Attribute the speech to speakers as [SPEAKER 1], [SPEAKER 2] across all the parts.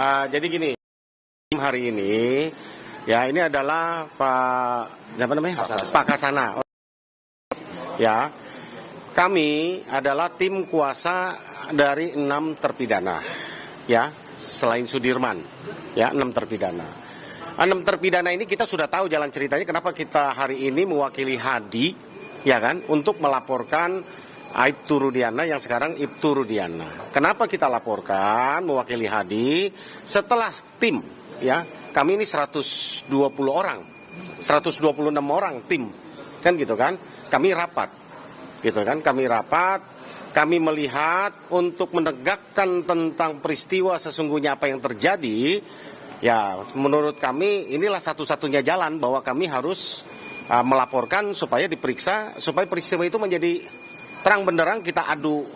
[SPEAKER 1] Jadi gini, hari ini ya ini adalah Pak Kasana. Ya, kami adalah tim kuasa dari 6 terpidana. Ya, selain Sudirman, ya 6 terpidana. 6 terpidana ini kita sudah tahu jalan ceritanya kenapa kita hari ini mewakili Hadi, ya kan, untuk melaporkan Aibtu Rudiana yang sekarang Ibtu Rudiana. Kenapa kita laporkan mewakili Hadi? Setelah tim, ya, kami ini 126 orang tim, kan gitu kan? Kami rapat, gitu kan? Kami melihat untuk menegakkan tentang peristiwa sesungguhnya apa yang terjadi. Ya, menurut kami inilah satu-satunya jalan bahwa kami harus melaporkan supaya diperiksa, supaya peristiwa itu menjadi terang benderang, kita adu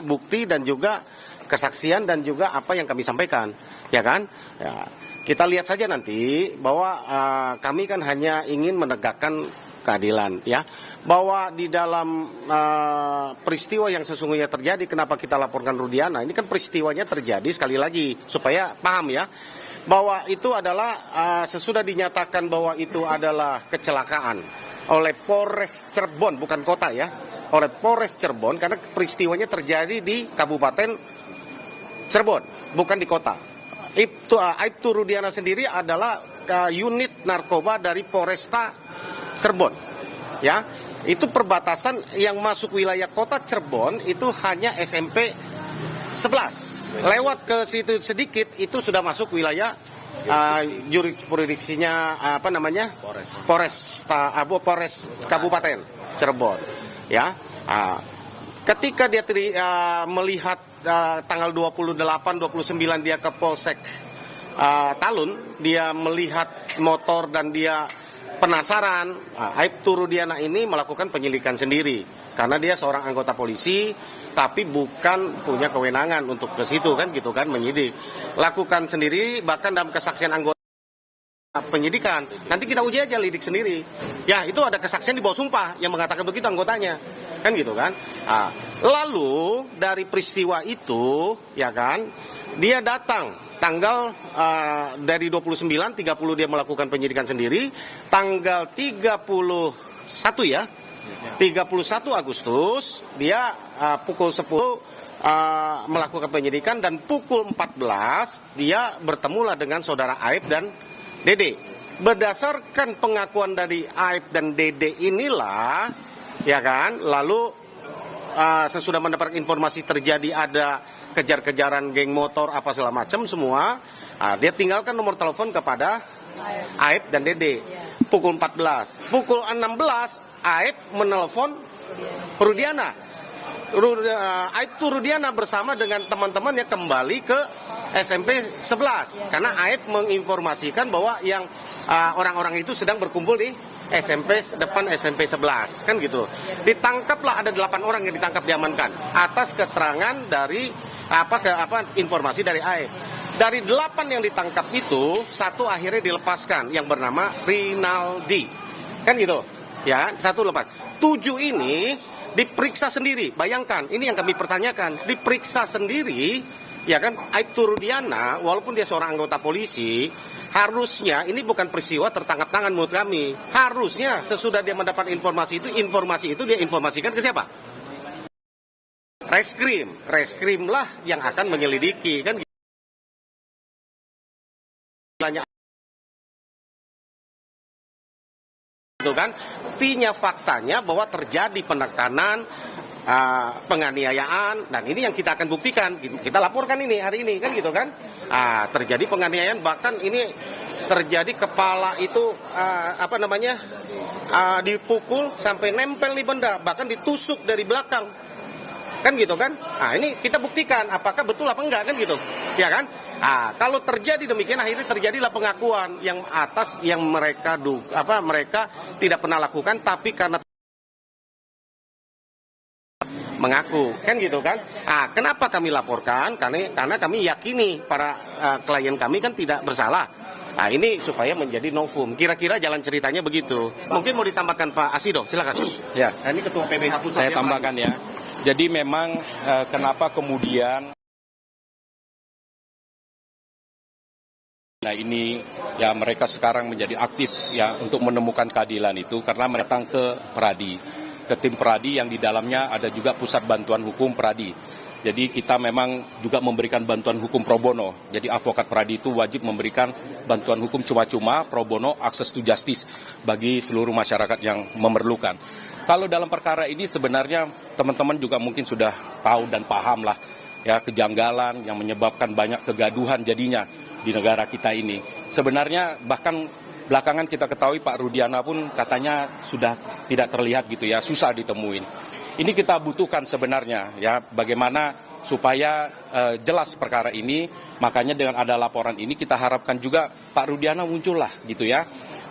[SPEAKER 1] bukti dan juga kesaksian dan juga apa yang kami sampaikan, ya kan? Ya, kita lihat saja nanti bahwa kami kan hanya ingin menegakkan keadilan, ya. Bahwa di dalam peristiwa yang sesungguhnya terjadi, kenapa kita laporkan Rudiana? Ini kan peristiwanya terjadi sekali lagi supaya paham, ya. Bahwa itu adalah sesudah dinyatakan bahwa itu adalah kecelakaan oleh Polres Cirebon, bukan kota, ya. Oleh Polres Cirebon, karena peristiwanya terjadi di Kabupaten Cirebon, bukan di kota. Aibtu Rudiana sendiri adalah unit narkoba dari Polresta Cirebon. Ya, itu perbatasan yang masuk wilayah kota Cirebon itu hanya SMP 11. Lewat ke situ sedikit itu sudah masuk wilayah jurisprudensinya Polres Kabupaten Cirebon. Ya, ketika dia melihat tanggal 28, 29 dia ke Polsek Talun, dia melihat motor dan dia penasaran. Aibtu Rudiana ini melakukan penyelidikan sendiri karena dia seorang anggota polisi, tapi bukan punya kewenangan untuk ke situ, kan gitu kan, menyidik. Lakukan sendiri, bahkan dalam kesaksian anggota penyidikan. Nanti kita uji aja lidik sendiri. Ya, itu ada kesaksian di bawah sumpah yang mengatakan begitu anggotanya. Kan gitu kan. Lalu dari peristiwa itu, ya kan, dia datang tanggal dari 29, 30 dia melakukan penyidikan sendiri. Tanggal 31 ya. 31 Agustus dia pukul 10 melakukan penyidikan dan pukul 14 dia bertemulah dengan saudara Aib dan Dede. Berdasarkan pengakuan dari Aib dan Dede inilah, ya kan, lalu sesudah mendapat informasi terjadi ada kejar-kejaran geng motor apa segala macam semua, dia tinggalkan nomor telepon kepada Aib dan Dede. Pukul 14, pukul 16 Aib menelpon Rudiana. Aibtu Rudiana bersama dengan teman-temannya kembali ke SMP 11 karena Aib menginformasikan bahwa yang orang-orang itu sedang berkumpul di depan SMP 11, kan gitu. Ditangkaplah, ada 8 orang yang ditangkap, diamankan atas keterangan dari informasi dari Aib. Dari 8 yang ditangkap itu, 1 akhirnya dilepaskan yang bernama Rinaldi, kan gitu. Ya, 1 lepas. 7 ini diperiksa sendiri. Bayangkan, ini yang kami pertanyakan. Diperiksa sendiri, ya kan, Aibtu Rudiana, walaupun dia seorang anggota polisi, harusnya ini bukan peristiwa tertangkap tangan menurut kami. Harusnya sesudah dia mendapat informasi itu dia informasikan ke siapa? Reskrim lah yang akan menyelidiki, kan itu kan. Artinya faktanya bahwa terjadi penekanan, penganiayaan, dan ini yang kita akan buktikan, kita laporkan ini hari ini, kan gitu kan. Terjadi penganiayaan, bahkan ini terjadi kepala itu dipukul sampai nempel di benda, bahkan ditusuk dari belakang, kan gitu kan. Ini kita buktikan apakah betul apa enggak, kan gitu, ya kan. Kalau terjadi demikian, akhirnya terjadilah pengakuan yang atas yang mereka mereka tidak pernah lakukan, tapi karena mengaku, kan gitu kan. Kenapa kami laporkan? Karena kami yakini para klien kami kan tidak bersalah. Ini supaya menjadi novum. Kira-kira jalan ceritanya begitu. Mungkin mau ditambahkan Pak Asido, silakan.
[SPEAKER 2] Ya,
[SPEAKER 1] ini Ketua PBH Pusat.
[SPEAKER 2] Saya tambahkan ya. Jadi memang kenapa kemudian Nah ini ya mereka sekarang menjadi aktif ya untuk menemukan keadilan itu karena mereka datang ke Peradi, ke tim Peradi yang di dalamnya ada juga Pusat Bantuan Hukum Peradi. Jadi kita memang juga memberikan bantuan hukum pro bono. Jadi advokat Peradi itu wajib memberikan bantuan hukum cuma-cuma pro bono, access to justice bagi seluruh masyarakat yang memerlukan. Kalau dalam perkara ini sebenarnya teman-teman juga mungkin sudah tahu dan paham lah ya kejanggalan yang menyebabkan banyak kegaduhan jadinya di negara kita ini. Sebenarnya bahkan belakangan kita ketahui Pak Rudiana pun katanya sudah tidak terlihat gitu ya, susah ditemuin. Ini kita butuhkan sebenarnya ya bagaimana supaya jelas perkara ini. Makanya dengan ada laporan ini kita harapkan juga Pak Rudiana muncul lah gitu ya.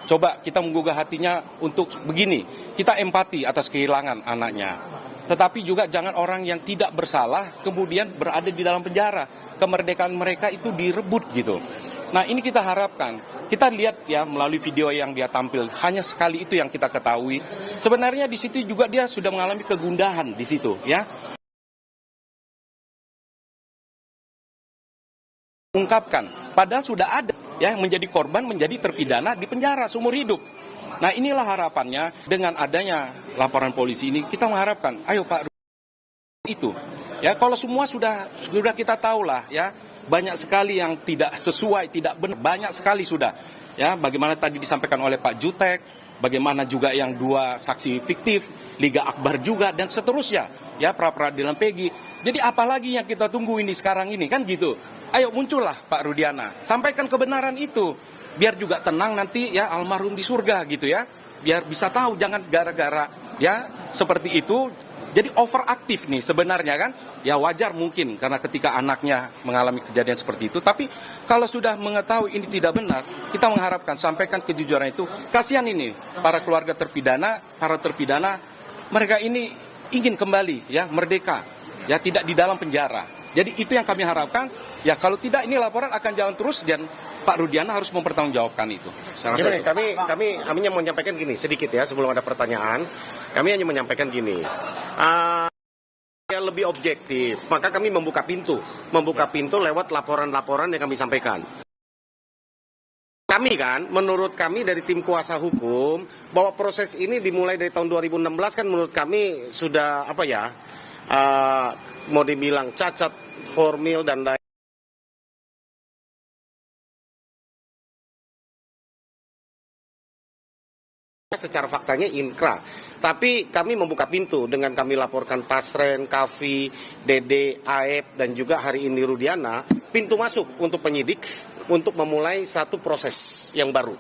[SPEAKER 2] Coba kita menggugah hatinya untuk begini, kita empati atas kehilangan anaknya. Tetapi juga jangan orang yang tidak bersalah kemudian berada di dalam penjara. Kemerdekaan mereka itu direbut gitu. Nah ini kita harapkan. Kita lihat ya melalui video yang dia tampil, hanya sekali itu yang kita ketahui. Sebenarnya di situ juga dia sudah mengalami kegundahan di situ ya. Ungkapkan, padahal sudah ada ya menjadi korban, menjadi terpidana di penjara seumur hidup. Nah inilah harapannya dengan adanya laporan polisi ini kita mengharapkan, ayo Pak itu ya kalau semua sudah kita tahu lah ya banyak sekali yang tidak sesuai, tidak benar, banyak sekali sudah ya bagaimana tadi disampaikan oleh Pak Jutek, bagaimana juga yang 2 saksi fiktif, Liga Akbar juga dan seterusnya ya pra-peradilan Peggy. Jadi apalagi yang kita tunggu ini sekarang ini kan gitu. Ayo muncullah Pak Rudiana, sampaikan kebenaran itu biar juga tenang nanti ya almarhum di surga gitu ya. Biar bisa tahu jangan gara-gara ya seperti itu jadi overaktif nih sebenarnya kan. Ya wajar mungkin karena ketika anaknya mengalami kejadian seperti itu. Tapi kalau sudah mengetahui ini tidak benar, kita mengharapkan sampaikan kejujuran itu. Kasihan ini para keluarga terpidana, para terpidana mereka ini ingin kembali ya merdeka. Ya tidak di dalam penjara. Jadi itu yang kami harapkan. Ya kalau tidak ini laporan akan jalan terus dan Pak Rudiana harus mempertanggungjawabkan itu.
[SPEAKER 1] Gini, kami hanya mau menyampaikan gini sedikit ya sebelum ada pertanyaan. Kami hanya menyampaikan gini. Lebih objektif, maka kami membuka pintu lewat laporan-laporan yang kami sampaikan. Kami kan, menurut kami dari tim kuasa hukum, bahwa proses ini dimulai dari tahun 2016 kan menurut kami sudah apa ya, mau dibilang cacat formil dan lain. Secara faktanya inkrah, tapi kami membuka pintu dengan kami laporkan Pasren, Kavi, Dede, Aep, dan juga hari ini Rudiana, pintu masuk untuk penyidik untuk memulai satu proses yang baru.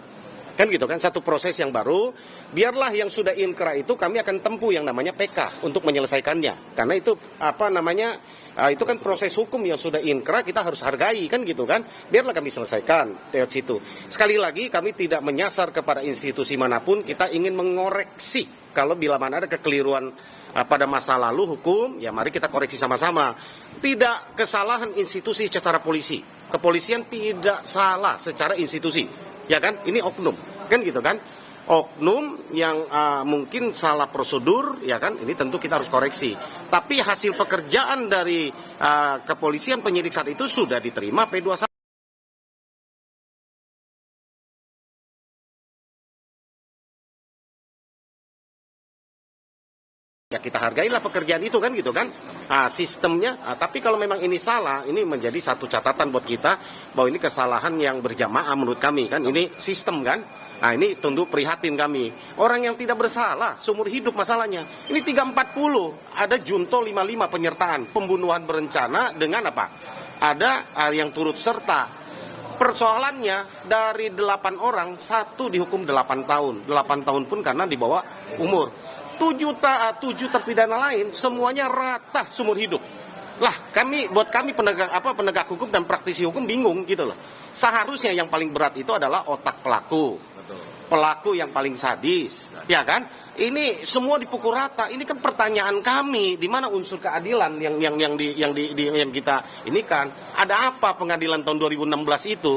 [SPEAKER 1] Kan gitu kan, satu proses yang baru, biarlah yang sudah inkrah itu kami akan tempuh yang namanya PK untuk menyelesaikannya. Karena itu apa namanya, itu kan proses hukum yang sudah inkrah kita harus hargai kan gitu kan. Biarlah kami selesaikan lewat situ. Sekali lagi kami tidak menyasar kepada institusi manapun, kita ingin mengoreksi. Kalau bila mana ada kekeliruan pada masa lalu hukum, ya mari kita koreksi sama-sama. Tidak kesalahan institusi secara polisi. Kepolisian tidak salah secara institusi. Ya kan, ini oknum, kan gitu kan, oknum yang mungkin salah prosedur, ya kan, ini tentu kita harus koreksi. Tapi hasil pekerjaan dari kepolisian penyidik saat itu sudah diterima P21. Ya kita hargailah pekerjaan itu kan gitu kan, sistemnya. Tapi kalau memang ini salah, ini menjadi satu catatan buat kita bahwa ini kesalahan yang berjamaah menurut kami kan, ini sistem kan. Nah ini tentu prihatin kami. Orang yang tidak bersalah, seumur hidup masalahnya. Ini 340, ada junto 55 penyertaan, pembunuhan berencana dengan apa? Ada yang turut serta. Persoalannya dari 8 orang, 1 dihukum 8 tahun. 8 tahun pun karena di bawah umur. 7 terpidana lain semuanya rata seumur hidup. Lah, buat kami penegak hukum dan praktisi hukum bingung gitu loh. Seharusnya yang paling berat itu adalah otak pelaku. Betul. Pelaku yang paling sadis, ya kan? Ini semua dipukul rata. Ini kan pertanyaan kami, di mana unsur keadilan yang kita ini kan? Ada apa pengadilan tahun 2016 itu?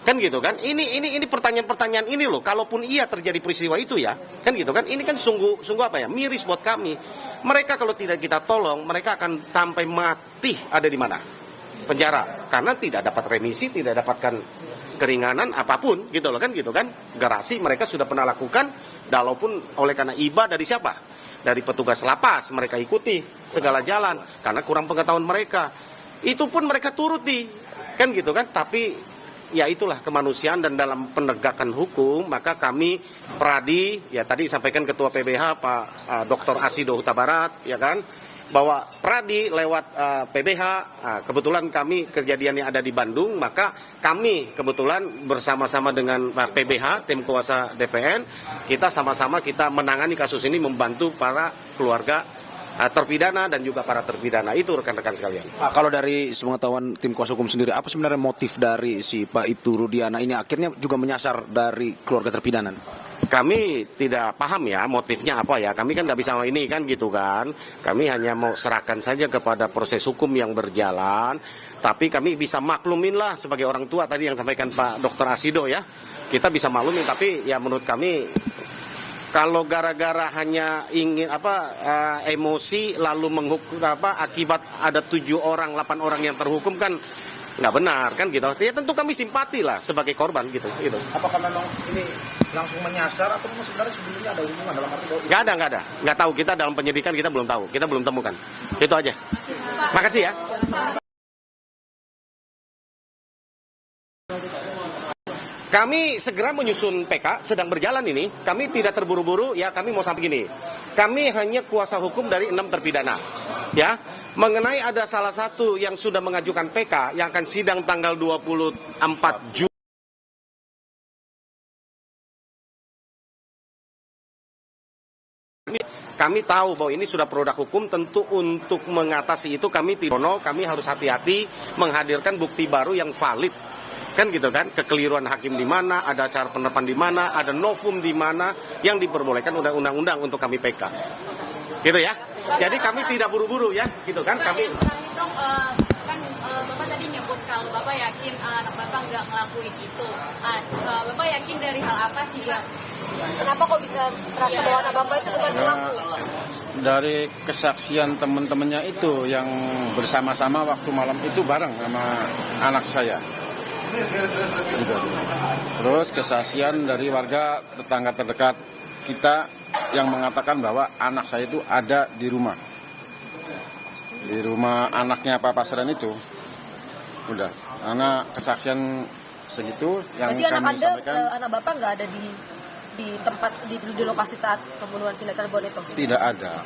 [SPEAKER 1] Kan gitu kan, ini pertanyaan-pertanyaan ini loh, kalaupun iya terjadi peristiwa itu ya, kan gitu kan, ini kan sungguh apa ya, miris buat kami. Mereka kalau tidak kita tolong, mereka akan sampai mati ada di mana? Penjara, karena tidak dapat remisi, tidak dapatkan keringanan apapun gitu loh kan gitu kan. Garasi mereka sudah pernah lakukan, walaupun oleh karena iba dari siapa? Dari petugas lapas mereka ikuti segala jalan karena kurang pengetahuan mereka. Itu pun mereka turuti kan gitu kan. Tapi ya itulah kemanusiaan, dan dalam penegakan hukum maka kami Pradi, ya tadi disampaikan Ketua PBH Pak Dr. Asido Huta Barat, ya kan, bahwa Pradi lewat PBH, kebetulan kami kejadiannya ada di Bandung, maka kami kebetulan bersama-sama dengan PBH, tim kuasa DPN, kita sama-sama kita menangani kasus ini, membantu para keluarga terpidana dan juga para terpidana. Itu rekan-rekan sekalian.
[SPEAKER 3] Pak, kalau dari sepengetahuan tim kuasa hukum sendiri, apa sebenarnya motif dari si Pak Ibtu Rudiana ini akhirnya juga menyasar dari keluarga terpidana?
[SPEAKER 1] Kami tidak paham ya motifnya apa ya. Kami kan nggak bisa ini kan gitu kan. Kami hanya mau serahkan saja kepada proses hukum yang berjalan. Tapi kami bisa maklumin lah sebagai orang tua tadi yang sampaikan Pak Dr. Asido ya. Kita bisa maklumin, tapi ya menurut kami kalau gara-gara hanya ingin emosi lalu menghukum akibat ada 7 orang 8 orang yang terhukum kan nggak benar kan gitu. Ya tentu kami simpati lah sebagai korban gitu.
[SPEAKER 3] Apakah memang ini langsung menyasar atau sebenarnya sebelumnya ada hubungan dalam arti bahwa
[SPEAKER 1] Nggak ada. Nggak tahu, kita dalam penyidikan kita belum tahu. Kita belum temukan. Itu aja. Makasih ya. Kami segera menyusun PK, sedang berjalan ini. Kami tidak terburu-buru, ya kami mau sampai gini. Kami hanya kuasa hukum dari 6 terpidana. Ya, mengenai ada salah satu yang sudah mengajukan PK yang akan sidang tanggal 24 Juni. Kami tahu bahwa ini sudah produk hukum, tentu untuk mengatasi itu kami harus hati-hati menghadirkan bukti baru yang valid. Kan gitu kan, kekeliruan hakim di mana, ada cara penerapan di mana, ada novum di mana yang diperbolehkan undang-undang untuk kami PK. Gitu ya. Jadi kami tidak buru-buru ya, gitu kan. Kami
[SPEAKER 4] Bapak tadi nyebut kalau Bapak yakin anak Bapak nggak ngelakuin itu. Bapak yakin dari hal apa sih, Bang? Kenapa kok bisa merasa bahwa anak Bapak itu bukan pelaku?
[SPEAKER 5] Dari kesaksian teman-temannya itu yang bersama-sama waktu malam itu bareng sama anak saya. Gitu. Terus kesaksian dari warga tetangga terdekat kita yang mengatakan bahwa anak saya itu ada di rumah anaknya Pak Pasren itu. Udah, karena kesaksian segitu yang
[SPEAKER 4] jadi
[SPEAKER 5] kami sampaikan.
[SPEAKER 4] Anak Bapak nggak ada di tempat di lokasi saat pembunuhan Villa Cirebon itu? Tidak
[SPEAKER 5] ada.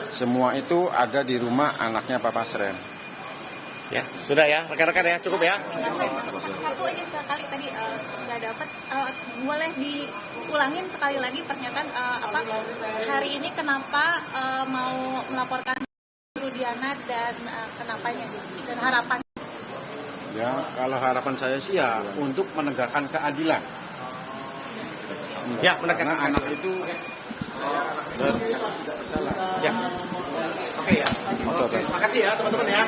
[SPEAKER 5] Semua itu ada di rumah anaknya Pak Pasren.
[SPEAKER 1] ya, sudah ya, rekan-rekan ya, cukup ya.
[SPEAKER 6] Satu aja sekali tadi nggak dapat, boleh diulangin sekali lagi pernyataan hari ini kenapa mau melaporkan Rudiana dan kenapanya dan harapan.
[SPEAKER 5] Ya, kalau harapan saya sih ya untuk menegakkan keadilan.
[SPEAKER 1] Ya, menegakkan
[SPEAKER 5] anak itu
[SPEAKER 1] ya. Oke ya. Makasih ya teman-teman ya.